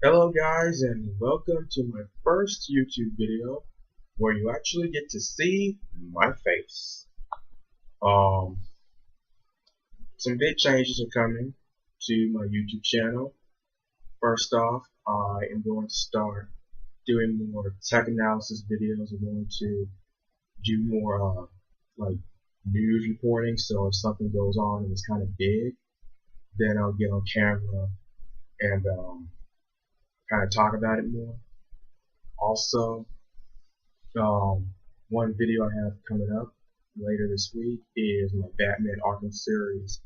Hello guys, and welcome to my first YouTube video where you actually get to see my face. Um, some big changes are coming to my YouTube channel. First off, I am going to start doing more tech analysis videos. I'm going to do more like news reporting, so if something goes on and it's kind of big, then I'll get on camera and kind of talk about it more. Also, one video I have coming up later this week is my Batman Arkham series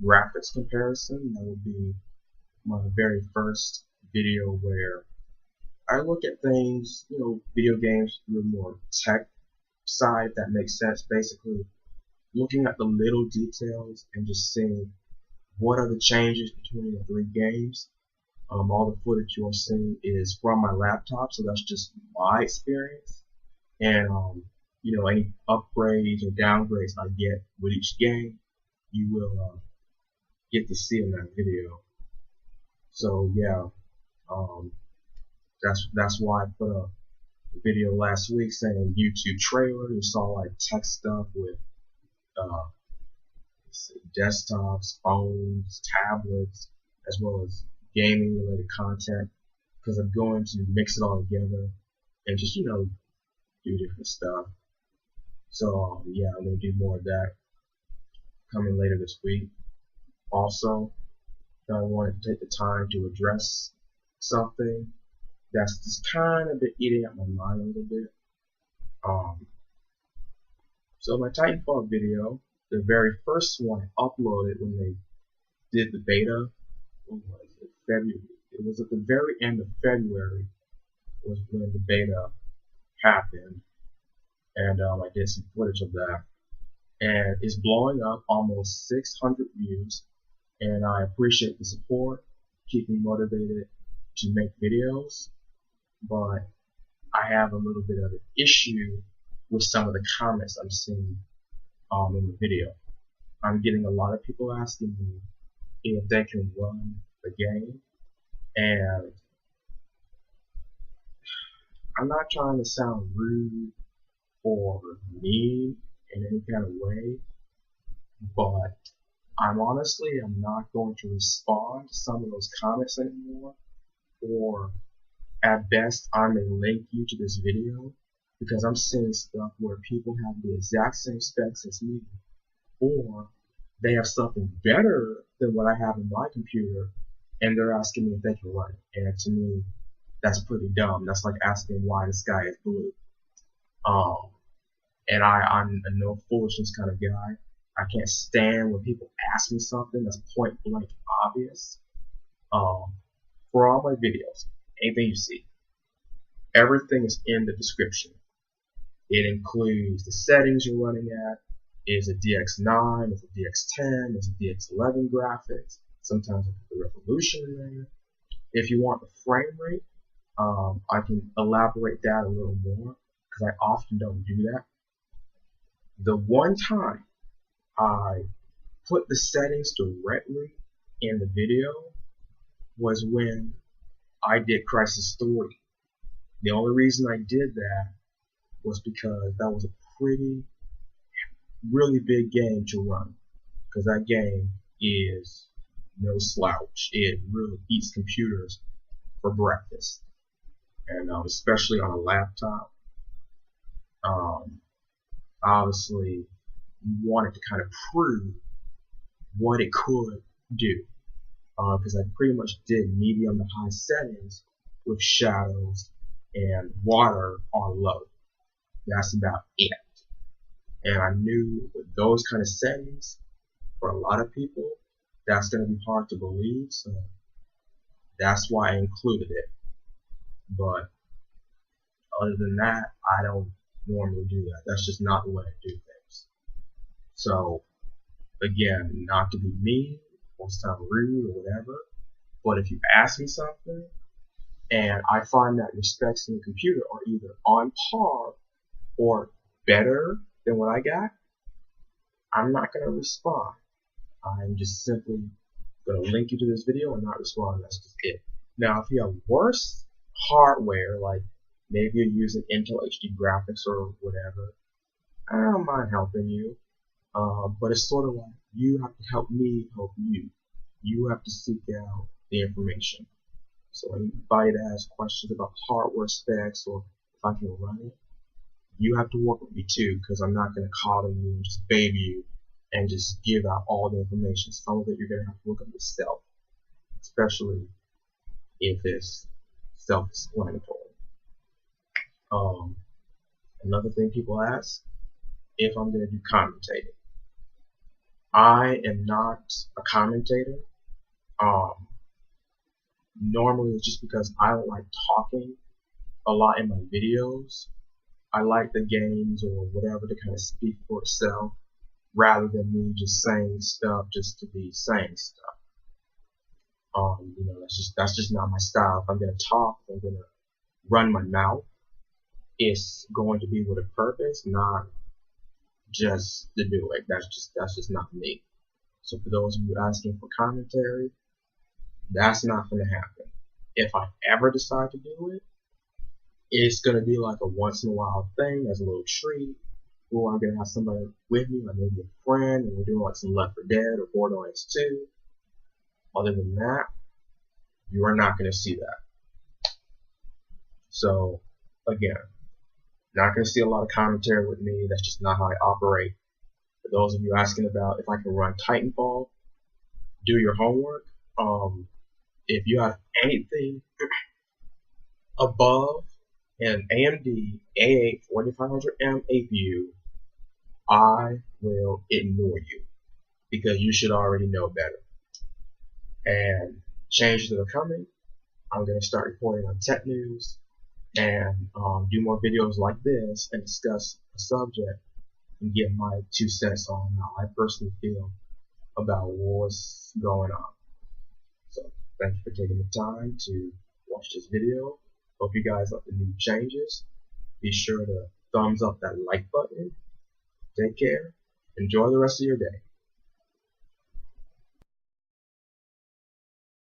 graphics comparison. That will be my very first video where I look at things, video games through a more tech side, if that makes sense. Basically, looking at the little details and just seeing what are the changes between the three games. All the footage you're seeing is from my laptop, so that's just my experience. And any upgrades or downgrades I get with each game, you will get to see in that video. So yeah, um, that's why I put up a video last week saying YouTube trailer. You saw like tech stuff with uh, desktops, phones, tablets, as well as gaming related content, because I'm going to mix it all together and just do different stuff. So yeah, I'm gonna do more of that coming later this week. Also, I wanted to take the time to address something that's just kind of been eating at my mind a little bit. Um, so my Titanfall video, the very first one I uploaded when they did the beta, when was it? February. It was at the very end of February was when the beta happened, and I did some footage of that, and it's blowing up almost 600 views. And I appreciate the support, keep me motivated to make videos, but I have a little bit of an issue with some of the comments I'm seeing in the video. I'm getting a lot of people asking me if they can run the game, and I'm not trying to sound rude or mean in any kind of way, but I'm not going to respond to some of those comments anymore, or at best I may link you to this video, because I'm seeing stuff where people have the exact same specs as me, or they have something better than what I have in my computer, and they're asking me if they can run it. And to me, that's pretty dumb. That's like asking why the sky is blue. Um, and I'm a no foolishness kind of guy. I can't stand when people ask me something that's point blank obvious. Um, for all my videos, anything you see, everything is in the description. It includes the settings you're running at. Is it DX9? Is it DX10? Is it DX11 graphics? Sometimes I put the resolution in there. If you want the frame rate, I can elaborate that a little more, because I often don't do that. The one time I put the settings directly in the video was when I did Crysis 3. The only reason I did that was because that was a really big game to run, because that game is no slouch. It really eats computers for breakfast, and especially on a laptop. Obviously, you wanted to kind of prove what it could do, because I pretty much did medium to high settings with shadows and water on low. That's about it. And I knew with those kind of settings, for a lot of people, that's going to be hard to believe, so that's why I included it. But other than that, I don't normally do that. That's just not the way I do things. So, again, not to be mean or sound rude or whatever, but if you ask me something and I find that your specs in the computer are either on par or better than what I got, I'm not going to respond. I'm just simply going to link you to this video and not respond. That's just it. Now, if you have worse hardware, like maybe you're using Intel HD graphics or whatever, I don't mind helping you. But it's sort of like you have to help me help you. You have to seek out the information. So anybody that has questions about hardware specs or if I can run it, you have to work with me too, because I'm not going to coddle you and just baby you and just give out all the information. Some of it you're going to have to look up yourself, especially if it's self-explanatory. Another thing people ask, if I'm going to do commentating. I am not a commentator. Normally it's just because I don't like talking a lot in my videos. I like the games or whatever to kind of speak for itself rather than me just saying stuff just to be saying stuff. That's just not my style. If I'm gonna talk, if I'm gonna run my mouth, it's going to be with a purpose, not just to do it. That's just not me. So for those of you asking for commentary, that's not gonna happen. If I ever decide to do it, it's gonna be like a once in a while thing as a little treat, or I'm gonna have somebody with me, like maybe a friend, and we're doing like some Left 4 Dead or Borderlands 2. Other than that, you are not gonna see that. So again, not gonna see a lot of commentary with me. That's just not how I operate. For those of you asking about if I can run Titanfall, do your homework. If you have anything above an AMD A8 4500M APU, I will ignore you because you should already know better. And changes that are coming, I'm going to start reporting on tech news and do more videos like this and discuss a subject and give my 2 cents on how I personally feel about what's going on. So thank you for taking the time to watch this video. Hope you guys like the new changes. Be sure to thumbs up that like button. Take care. Enjoy the rest of your day.